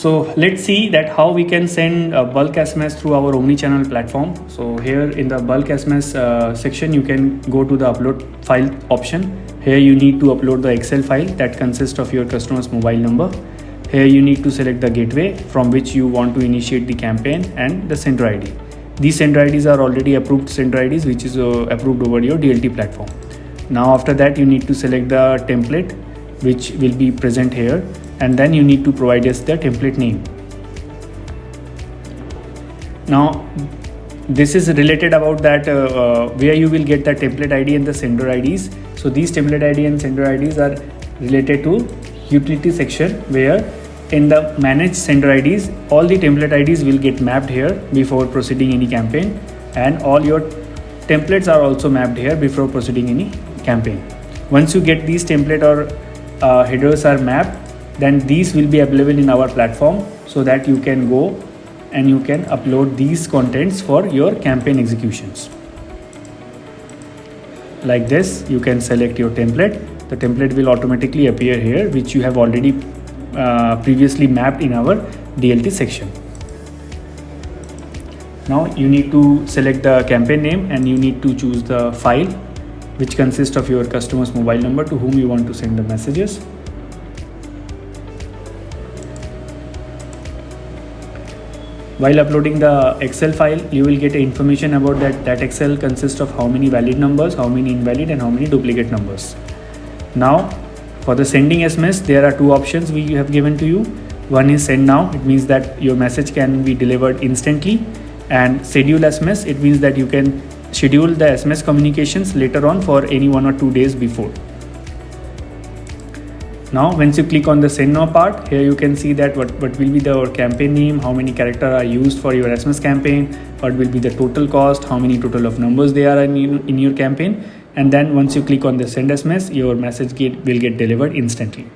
So let's see that how we can send bulk SMS through our omni-channel platform. So here in the bulk SMS section, you can go to the upload file option. Here you need to upload the Excel file that consists of your customer's mobile number. Here you need to select the gateway from which you want to initiate the campaign and the sender ID. These sender IDs are already approved sender IDs which is approved over your DLT platform. Now after that you need to select the template which will be present here, and then you need to provide us the template name. Now this is related about that where you will get the template ID and the sender IDs. So these template ID and sender IDs are related to utility section, where in the manage sender IDs all the template IDs will get mapped here before proceeding any campaign, and all your templates are also mapped here before proceeding any campaign. Once you get these template or headers are mapped, then these will be available in our platform, so that you can go and you can upload these contents for your campaign executions. Like this, you can select your template. The template will automatically appear here, which you have already previously mapped in our DLT section. Now you need to select the campaign name and you need to choose the file which consists of your customer's mobile number to whom you want to send the messages. While uploading the Excel file, you will get information about that Excel consists of how many valid numbers, how many invalid, and how many duplicate numbers. Now for the sending SMS, there are two options we have given to you. One is send now, it means that your message can be delivered instantly, and schedule SMS, it means that you can schedule the SMS communications later on for any 1 or 2 days before. Now once you click on the send now part, here you can see that what will be the campaign name, how many characters are used for your SMS campaign, what will be the total cost, how many total of numbers they are in your campaign, and then once you click on the send SMS, your message will get delivered instantly.